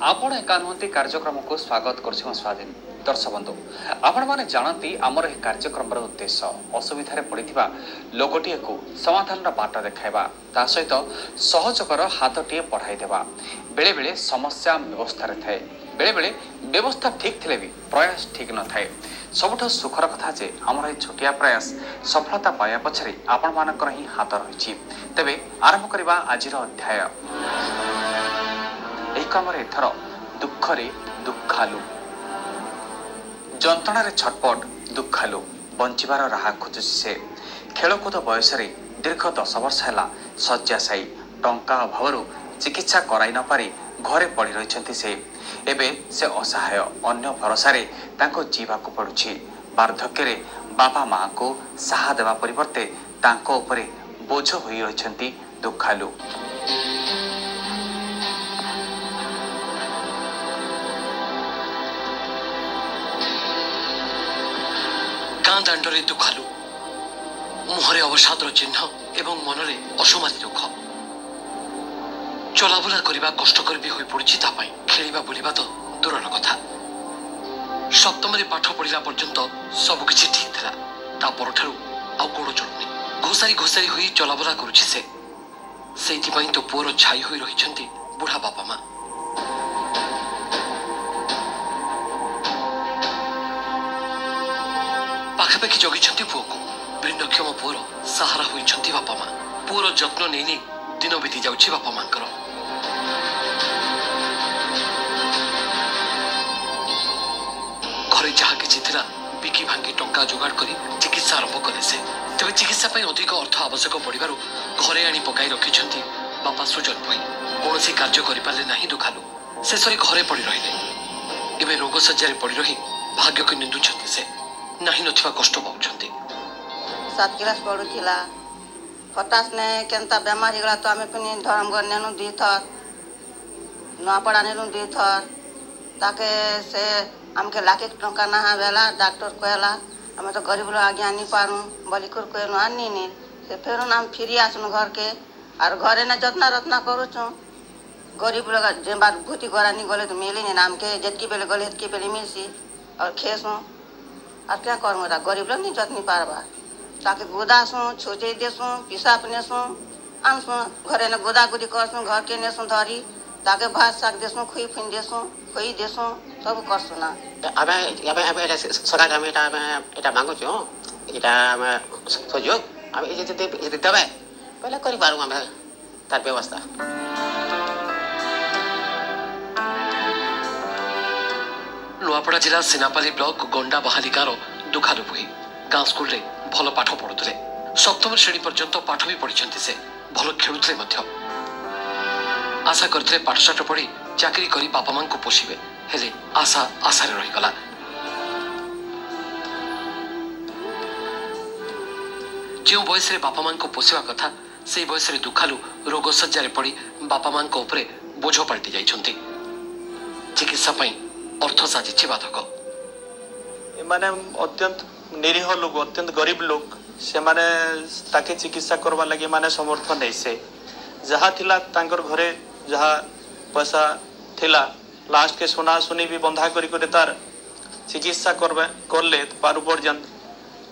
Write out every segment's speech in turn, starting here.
आपण एका नुहति कार्यक्रम को स्वागत कर स्वाधीन दर्शक बंधु आपण मैंने जानती आमर यह कार्यक्रम उद्देश्य असुविधा पड़ा लोकटे को समाधान बाट देखा ता सहित सहयोगर हाथटे बढ़ाईदेवा बेले बेले समस्या व्यवस्था थाए बेले बेले व्यवस्था ठीक थे भी प्रयास ठीक न थाए सबुठ सुखर कथा जे आमर ये छोटिया प्रयास सफलता पाया पछरे आपण मानकर ही हाथ रही तेबे आरंभ करवा आज अध्याय कमर एथर दुखरे दुखालु जंतणार छटपट दुखालु बंचार राह खोजुଛି से खेलकूद बयस दीर्घ 10 वर्ष है शଯ୍ୟାଶାयी टंका अभाव चिकित्सा कराई न पारि घरे पड़ी रही से एबे से असहाय अन्य भरोसा जीवाक पड़ुछि वार्धक्य बापा माँ को साहा देवा परिवर्ते तांको उपरे बोझ होई रहिछंती दुखालु गाँ दाण्डरे दुखालु मुहरे अवसादर चिन्ह एवं मनरे असमाधि दुख चलाबुला करने कष्टकर भी हो पड़ी खेलिबा बुलिबा तो दूरर कथा सप्तम पाठ पढ़ा पर्यंत सबकिछि ठीक थिला ता परठारु आ गोड़ चलुनी घोसारी घोसारी होई चलाबुला करुछि से तो पुअर छाई होई रहिछंती बुढ़ा बापा माँ पाखापाखि जगी पुओ को भिन्नक्षम पुअर सहारा होइछंती बापा माँ पुअर जत्न नहीं दिन बीती जाउछि बापा मांकर घरे जहा किछि थिला बिकी भांगी टंका जोगाड़ करी चिकित्सा आरंभ कले से तेज चिकित्सा पई अधिक अर्थ आवश्यक पड़िबारु घरे आनी पकाई रखिछंती बापा सुजन भई कौनसी कार्य करि पाले नाही दुखालु शेषरे घरे पड़ी रहिले एबे रोग सज्जारे पड़ी रही भाग्य को निंदुछंती से नाही नथिबा कष्ट पाउछंती 7 क्लास पढ़ुला हठात ने केनता बेमार हो गला तो आम पुनी धर्मगढ़ नेनु 2 थर नुआपड़ा नेनु 2 थर ताके से आमके लाख टंका ना बेला डॉक्टर कहला आम तो गरीब लोग आगे आनी पारू बलिकुर कहनु आनी नी से फेर आम फिरी आसनु घर के और घरे ना जतना रत्ना करुचु गरीब लोग जे बार भूति गरानी गले तो मिली नहीं नाम के जेतकी बेले गले हेतकी बेले मिलसी और खेसू और क्या करूँ गरीब लोग नहीं जतनी पारबा ताकि गोदासू छोचे देसू पिसाप नेसू आनसू घरे ने गोदागुदी करसू घर के नेसू धरी ताके भात शाक देसू खुई फुन देसू खुई देसू सब करसू ना अब अब एटा सरकार हम एटा मांगु छु एटा हम सहयोग हम ए जे देबे पहले करि पारू हम तार व्यवस्था नुआपड़ा जिला सेनापाली ब्लॉक गोंडा बहालिकार दुखालु भई गाँ स्कूल रे भल पाठ पढ़ुले 7म श्रेणी पर्यंत पाठ भी पढ़ी से भल खेलुले आशा करते पाठशाठ पढ़ी चाकरी करी बापा मां को पोषिबे हेले आशा आशारे रहीगला जो बयस बापा मां को पोषिबा कथा से बयस दुखालु रोग सज्जारे पड़ी बापा मां को उपरे बोझ पलटि जाइछंती चिकित्सा पई अर्थ साजिछि बाधक माने अत्यंत निरीह लोग अत्यंत गरीब लोग से माने ताके चिकित्सा करवा लगे माने समर्थ नहीं से जहाँ थिला तांकर घरे जहाँ पैसा थिला लास्ट के सुना सुनी भी बंधा करी तार चिकित्सा करले पारु पर्यंत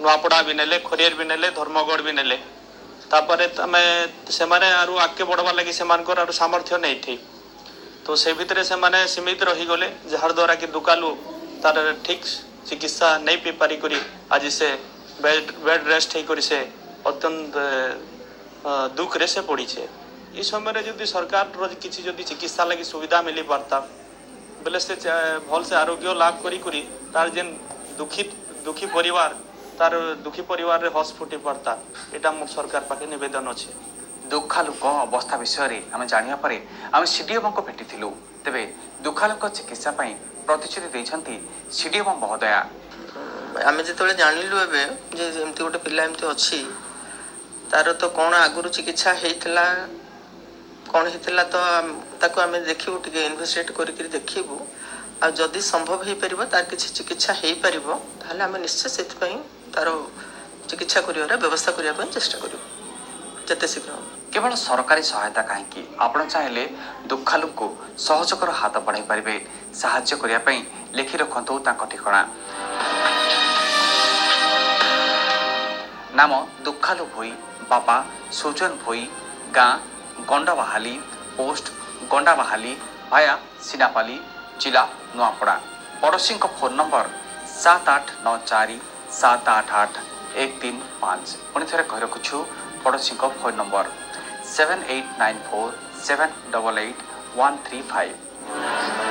नुआपड़ा भी नेले खरियर भी नेले धर्मगढ़ भी नेले तापरे तमे से माने आरु आगे बढ़वा लगे से मानकर आरु सामर्थ्य नहीं थी तो से भितरे से माने सीमित रही गले जार द्वारा कि दुकालु तार ठीक चिकित्सा नहीं पी पारी करी आज से बेड रेस्ट होकर से अत्यंत दुख रे से पड़ी छे इस समय जदि सरकार किसी जदि चिकित्सा लगी सुविधा मिली पारता बेले से भल से आरोग्य लाभ करी तार जेन दुखी परिवार तार दुखी परिवार रे हस फुटी पारता एटा मोर सरकार पाखे निवेदन अच्छे दुखालु अवस्था विषय आम जाना पर आम सीडीएम को भेटी तेरे दुखालु चिकित्सा प्रतिश्रुति देइछंती सीडीएम महोदया आम जो जानिलु एमती गोटे पिला एमती अच्छी तार तो कौन आगुरी चिकित्सा होता कौन होता तो ताको आम देखू टे इन्वेस्टिगेट करके देखू आ जदि संभव हो पार तार किसी चिकित्सा हो पार आम निश्चय से तार चिकित्सा कर व्यवस्था करने चेष्टा करूँ जिते शीघ्र केवल सरकारी सहायता कहीं आपण चाहे दुखालु को सहयोगर हाथ बढ़ाई पारे साहाय्य करने लिखि रखु ठिकना नाम दुखालु भोई बापा सुजन भोई गाँ गंडाबाहाली पोस्ट गंडाबाहाली भाया सिनापाली जिला नुआपड़ा पड़ोशी फोन नंबर 7894788135 पुणी थे कही रखुछु पड़ोशी फोन नंबर 7894788135।